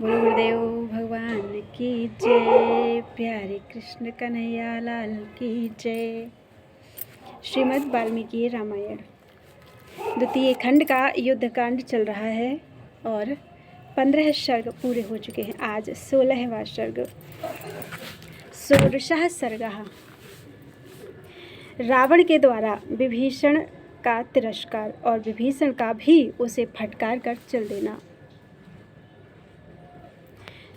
बोलो गुरुदेव भगवान की जय। प्यारे कृष्ण कन्हैया लाल की जय। श्रीमद् वाल्मीकि रामायण द्वितीय खंड का युद्धकांड चल रहा है और 15 सर्ग पूरे हो चुके हैं। आज 16वां सर्ग। षोडशः सर्गः। रावण के द्वारा विभीषण का तिरस्कार और विभीषण का भी उसे फटकार कर चल देना।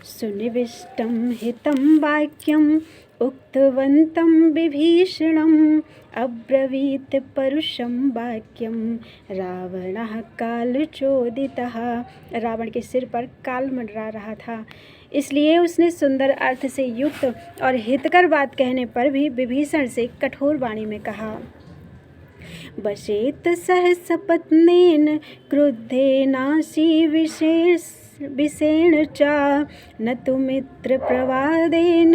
सुनिविष्टं हितं वाक्यम् उक्तवन्तं विभीषणम् अब्रवीत् परुषं वाक्यं रावणः कालचोदितः। रावण के सिर पर काल मंडरा रहा था, इसलिए उसने सुंदर अर्थ से युक्त और हितकर बात कहने पर भी विभीषण से कठोर वाणी में कहा। वशेत सहसपत्नेन क्रुद्धेनासी विषेण च न तु मित्र प्रवादेन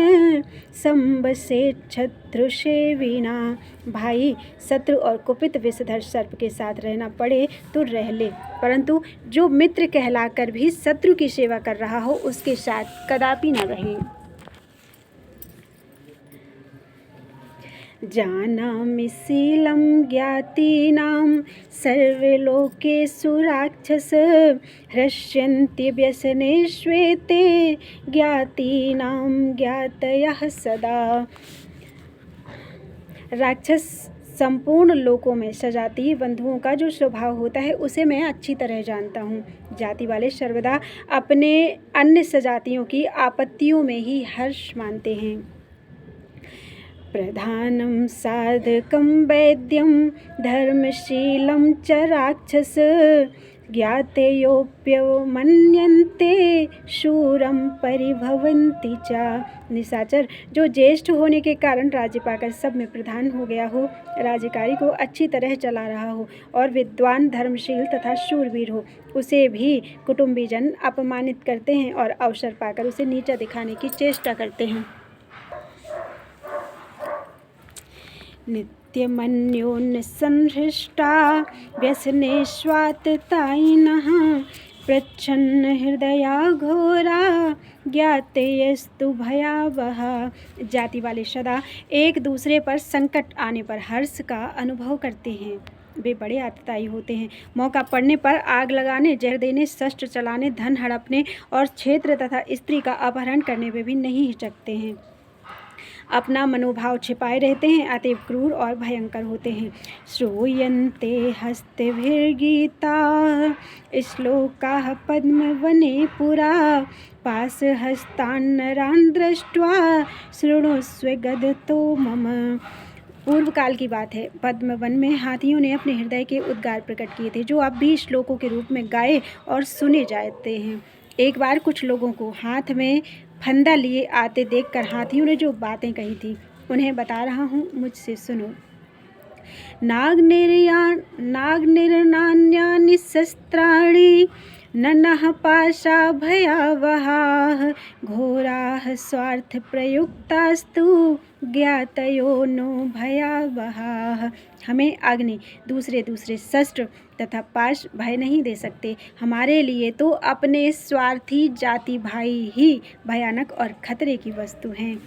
संवसेत् शत्रुसेविना। भाई, शत्रु और कुपित विषधर सर्प के साथ रहना पड़े तो रह ले, परंतु जो मित्र कहलाकर भी शत्रु की सेवा कर रहा हो उसके साथ कदापि न रहे। जानामि शीलं ज्ञातीनां सर्वलोकेषु राक्षस हृष्यन्ति व्यसनेष्वेते ज्ञातीनां ज्ञातयः सदा। राक्षस संपूर्ण लोकों में सजातीय बंधुओं का जो स्वभाव होता है उसे मैं अच्छी तरह जानता हूँ। जाति वाले सर्वदा अपने अन्य सजातियों की आपत्तियों में ही हर्ष मानते हैं। प्रधानं साधकं वैद्यं धर्मशीलं च राक्षस ज्ञातेयोप्यमन्यन्ते शूरं परिभवन्ति च। निशाचर, जो ज्येष्ठ होने के कारण राज्य पाकर सब में प्रधान हो गया हो, राज्यकारी को अच्छी तरह चला रहा हो और विद्वान, धर्मशील तथा शूरवीर हो, उसे भी कुटुंबीजन अपमानित करते हैं और अवसर पाकर उसे नीचा दिखाने की चेष्टा करते हैं। नित्यमन्योन्संहृष्टा व्यसनेष्वाततायिनः प्रच्छन्न हृदया घोरा ज्ञातेयस्तु भयावह। जाति वाले सदा एक दूसरे पर संकट आने पर हर्ष का अनुभव करते हैं। वे बड़े आततायी होते हैं। मौका पड़ने पर आग लगाने, जहर देने, शस्त्र चलाने, धन हड़पने और क्षेत्र तथा स्त्री का अपहरण करने में भी नहीं हिचकते हैं। अपना मनोभाव छिपाए रहते हैं, अतएव क्रूर और भयंकर होते हैं। श्रूयन्ते हस्तभिर्गीता श्लोकाः पद्मवने पुरा पाशहस्तान्नरान् दृष्ट्वा शृणुष्व गदतो मम। पूर्व काल की बात है। पद्मवन में हाथियों ने अपने हृदय के उद्गार प्रकट किए थे, जो अब भी श्लोकों के रूप में गाए और सुने जाते हैं। एक बार कुछ लोगों को हाथ में फंदा लिए आते देखकर हाथियों ने जो बातें कही थी उन्हें बता रहा हूँ, मुझसे सुनो। नागनिर्नान्यानि शस्त्राणि ननः पाशा भयावहाः घोराः स्वार्थ प्रयुक्तास्तु ज्ञातयो नो भयावहाः। हमें अग्नि, दूसरे शस्त्र तथा पाश भय नहीं दे सकते। हमारे लिए तो अपने स्वार्थी जाति भाई ही भयानक और खतरे की वस्तु हैं।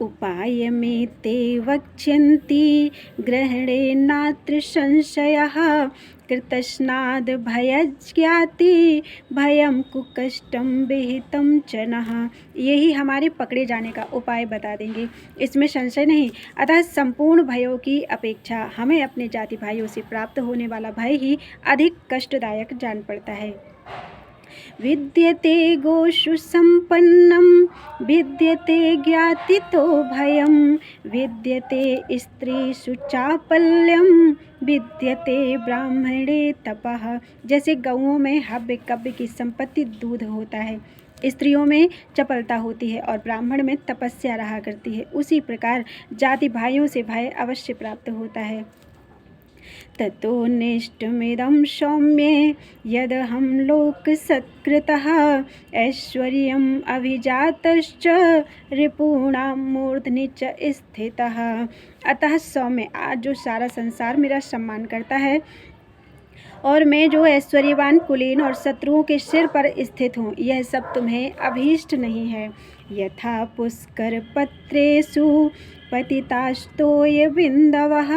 उपाय में ते वक्ष्यन्ति ग्रहणे नात्र संशयः कृतस्नाद भयज्ञाति भयं कुकष्टं विहितं च नः। यही हमारे पकड़े जाने का उपाय बता देंगे, इसमें संशय नहीं। अतः संपूर्ण भयों की अपेक्षा हमें अपने जाति भाइयों से प्राप्त होने वाला भय ही अधिक कष्टदायक जान पड़ता है। विद्यते गोषु संपन्नं विद्यते ज्ञातितो भयं विद्यते स्त्रीषु चापल्यं विद्यते ब्राह्मणे तपः। जैसे गौओं में हव्य कव्य की संपत्ति दूध होता है, स्त्रियों में चपलता होती है और ब्राह्मण में तपस्या रहा करती है, उसी प्रकार जाति भाइयों से भय अवश्य प्राप्त होता है। ततो निष्टमिदं सौम्ये यदहं लोकसत्कृतः ऐश्वर्यम् अभिजातश्च रिपूणां मूर्धनि च स्थितः। अतः सौम्य, आज जो सारा संसार मेरा सम्मान करता है और मैं जो ऐश्वर्यवान कुलीन और शत्रुओं के सिर पर स्थित हूँ, यह सब तुम्हें अभीष्ट नहीं है। यथा पुष्कर पत्रेषु पतितास्तोय बिन्दवः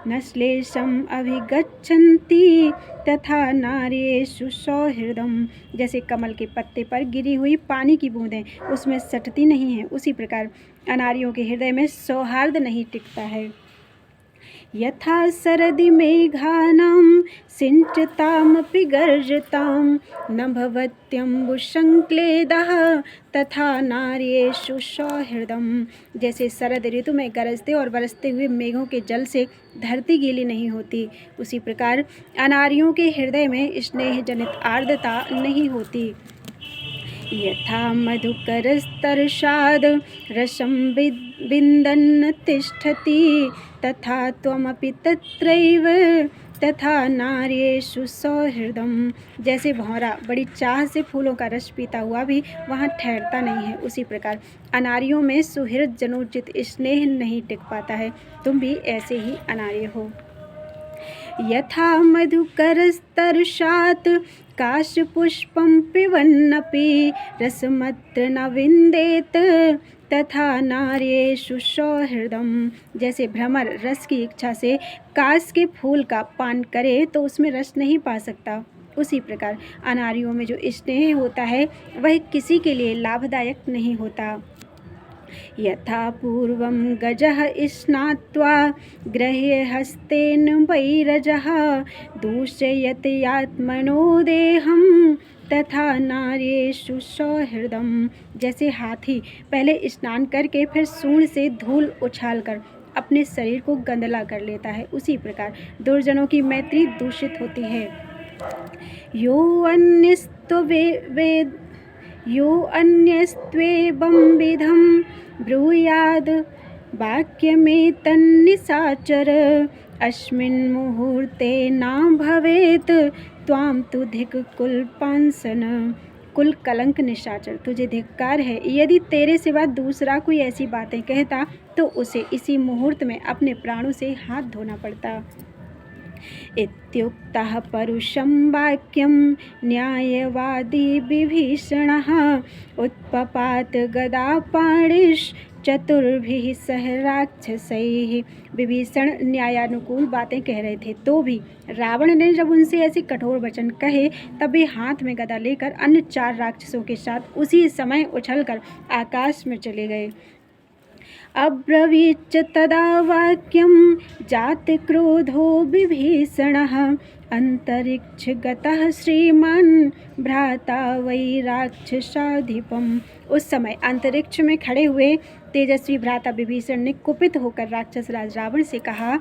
न श्लेषम अभिगच्छन्ति तथा नार्येषु सौहृदम। जैसे कमल के पत्ते पर गिरी हुई पानी की बूंदें उसमें सटती नहीं है, उसी प्रकार अनारियों के हृदय में सौहार्द नहीं टिकता है। यथा सरदि मेघानां सिञ्चतामपि गर्जतां न भवत्यम्बुसंक्लेदः तथा नार्येषु सौहृदं। जैसे शरद ऋतु में गरजते और बरसते हुए मेघों के जल से धरती गीली नहीं होती, उसी प्रकार अनारियों के हृदय में स्नेह जनित आर्द्रता नहीं होती। यथा मधुकरस्तरसाद रसं विन्दन् तिष्ठति तथा त्वमपि तत्रैव तथा नार्येषु सौहृदम। जैसे भौरा बड़ी चाह से फूलों का रस पीता हुआ भी वहाँ ठहरता नहीं है, उसी प्रकार अनारियों में सुहृद जनोचित स्नेह नहीं टिक पाता है। तुम भी ऐसे ही अनार्य हो। यथा मधुकरस्तरसात् काशपुष्पं पिबन्नपि रसमत्र न विन्देत तथा नार्येषु सौहृदम। जैसे भ्रमर रस की इच्छा से काश के फूल का पान करे तो उसमें रस नहीं पा सकता, उसी प्रकार अनारियों में जो स्नेह होता है वह किसी के लिए लाभदायक नहीं होता। यथा पूर्वं गजः स्नात्वा गृह्य हस्तेन वैरजः दूषयति आत्मनो देहं तथा नार्येषु सौहृदम। जैसे हाथी पहले स्नान करके फिर सूंड से धूल उछालकर अपने शरीर को गंदला कर लेता है, उसी प्रकार दुर्जनों की मैत्री दूषित होती है। यो अन्यस्त्वेवं विधं ब्रूयाद वाक्यमेतन्निशाचर अस्मिन् मुहूर्ते न भवेत् त्वां तु धिक् कुलपांसन। कुल कलंक निशाचर, तुझे धिक्कार है। यदि तेरे सिवा दूसरा कोई ऐसी बातें कहता तो उसे इसी मुहूर्त में अपने प्राणों से हाथ धोना पड़ता। इत्युक्तः परुषं वाक्यं न्यायवादी विभीषणः उत्पपात गदापाणिश्चतुर्भिः सह राक्षसैः। विभीषण न्यायानुकूल बातें कह रहे थे तो भी रावण ने जब उनसे ऐसे कठोर वचन कहे तब वे हाथ में गदा लेकर अन्य 4 राक्षसों के साथ उसी समय उछलकर आकाश में चले गए। अब्रवीच्च तदा वाक्यं जात क्रोधो विभीषणः अंतरिक्षगतः श्रीमान् भ्राता वै राक्षसाधिपम्। उस समय अंतरिक्ष में खड़े हुए तेजस्वी भ्राता विभीषण ने कुपित होकर राक्षस राज रावण से कहा,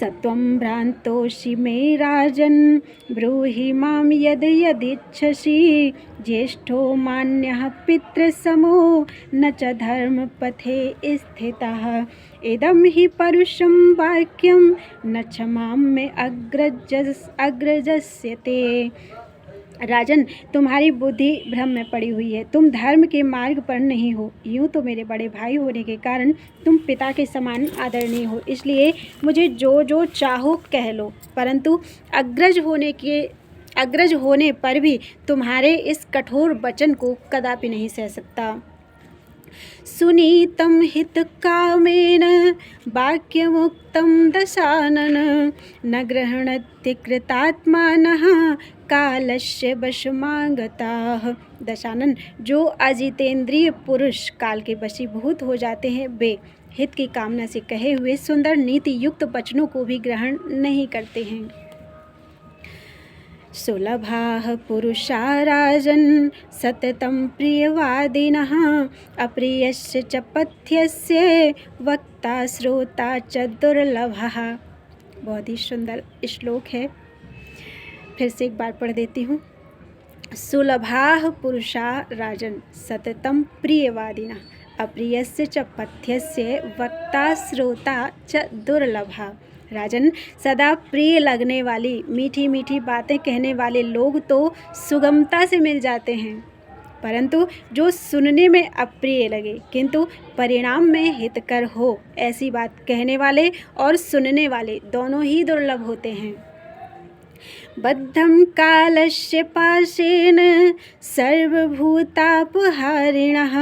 सत्वं भ्रांतोषि मे राजन् ब्रूहि मां यद् यदिच्छसि ज्येष्ठो मान्यः पितृसमो न च धर्मपथे स्थितः इदं हि परुषं वाक्यं न क्षमां मे अग्रजस्यते। राजन, तुम्हारी बुद्धि भ्रम में पड़ी हुई है, तुम धर्म के मार्ग पर नहीं हो। यूँ तो मेरे बड़े भाई होने के कारण तुम पिता के समान आदरणीय हो, इसलिए मुझे जो जो चाहो कह लो, परंतु अग्रज होने पर भी तुम्हारे इस कठोर वचन को कदापि नहीं सह सकता। सुनीतं हितकामेन वाक्यमुक्तं दशानन न गृह्णन्ति कृतात्मानः कालस्य वशमागताः। दशानन, जो अजितेंद्रिय पुरुष काल के वशीभूत हो जाते हैं वे हित की कामना से कहे हुए सुंदर नीति युक्त वचनों को भी ग्रहण नहीं करते हैं। सुलभाः पुरुषा राजन् सततं प्रियवादिनः अप्रियस्य च पथ्यस्य वक्ता श्रोता च दुर्लभः। बहुत ही सुंदर श्लोक है, फिर से एक बार पढ़ देती हूँ। सुलभाः पुरुषा राजन् सततं प्रियवादिनः अप्रियस्य च पथ्यस्य वक्ता श्रोता च दुर्लभः। राजन, सदा प्रिय लगने वाली मीठी मीठी बातें कहने वाले लोग तो सुगमता से मिल जाते हैं, परंतु जो सुनने में अप्रिय लगे किंतु परिणाम में हितकर हो ऐसी बात कहने वाले और सुनने वाले दोनों ही दुर्लभ होते हैं। बद्धं कालस्य पाशेन सर्वभूतापहारिणः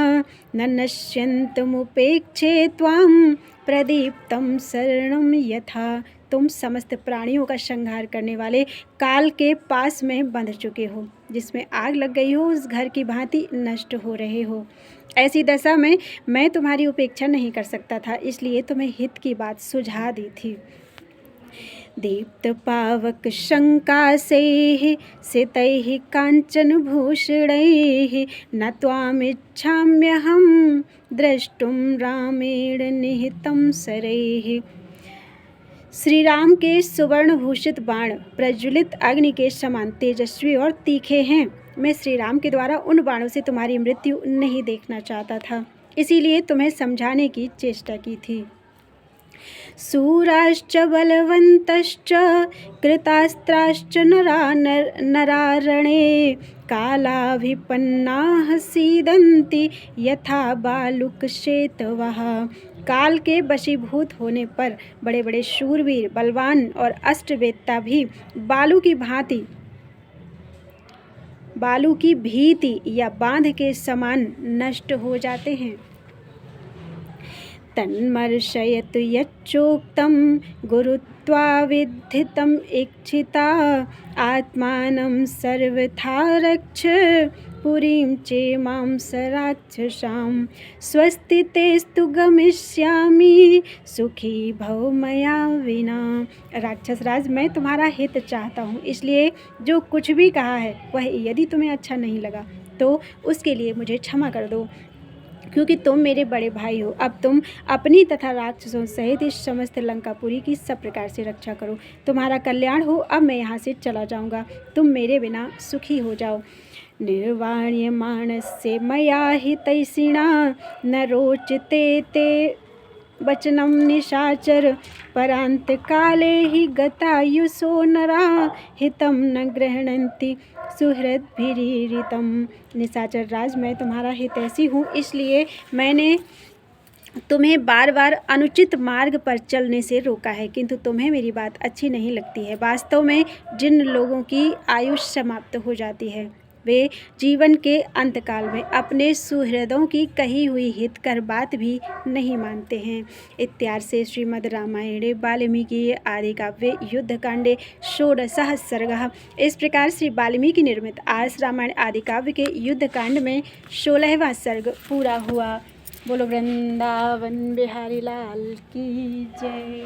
न नश्यन्तमुपेक्षे त्वां प्रदीप्तं शरणं यथा। तुम समस्त प्राणियों का संहार करने वाले काल के पास में बंध चुके हो, जिसमें आग लग गई हो उस घर की भांति नष्ट हो रहे हो। ऐसी दशा में मैं तुम्हारी उपेक्षा नहीं कर सकता था, इसलिए तुम्हें हित की बात सुझा दी थी। दीप्त पावक शंकासेः सितैः काञ्चनभूषणैः न त्वामिच्छाम्यहं द्रष्टुं रामेण निहितं शरैः। श्री राम के सुवर्णभूषित बाण प्रज्वलित अग्नि के समान तेजस्वी और तीखे हैं। मैं श्री राम के द्वारा उन बाणों से तुम्हारी मृत्यु नहीं देखना चाहता था, इसीलिए तुम्हें समझाने की चेष्टा की थी। शूराश्च बलवन्तश्च कृतास्त्राश्च नरारणे कालाभिपन्नाः सीदन्ति यथा बालुकशेतवः। काल के वशीभूत होने पर बड़े बड़े शूरवीर, बलवान और अष्टवेत्ता भी बालू की भीति या बांध के समान नष्ट हो जाते हैं। तन्मर्शयतु यच्चोक्तं गुरुत्वाविद्धितम् इच्छिता आत्मानं सर्वथा रक्ष पुरीं चेमां सराक्षसां स्वस्ति तेस्तु गमिष्यामि सुखी भव मया विना। राक्षस राज, मैं तुम्हारा हित चाहता हूँ, इसलिए जो कुछ भी कहा है वह यदि तुम्हें अच्छा नहीं लगा तो उसके लिए मुझे क्षमा कर दो, क्योंकि तुम मेरे बड़े भाई हो। अब तुम अपनी तथा राक्षसों सहित इस समस्त लंकापुरी की सब प्रकार से रक्षा करो। तुम्हारा कल्याण हो। अब मैं यहाँ से चला जाऊँगा, तुम मेरे बिना सुखी हो जाओ। निर्वाण्यमाणस्य मया हितैषिणा न रोचते ते वचनं निशाचर परान्तकाले हि गतायुषो नरा हितं न गृह्णन्ति सुहृद्भिरीरितं। निशाचर राज, मैं तुम्हारा हितैषी हूँ, इसलिए मैंने तुम्हें बार बार अनुचित मार्ग पर चलने से रोका है, किंतु तुम्हें मेरी बात अच्छी नहीं लगती है। वास्तव में जिन लोगों की आयु समाप्त हो जाती है वे जीवन के अंतकाल में अपने सुहृदों की कही हुई हितकर बात भी नहीं मानते हैं। इत्यादि से श्रीमद् रामायणे वाल्मीकि आदि काव्ये युद्धकांडे षोडशः सर्गः। इस प्रकार श्री वाल्मीकि निर्मित आज रामायण आदि काव्य के युद्धकांड में 16वां सर्ग पूरा हुआ। बोलो वृंदावन बिहारी लाल की जय।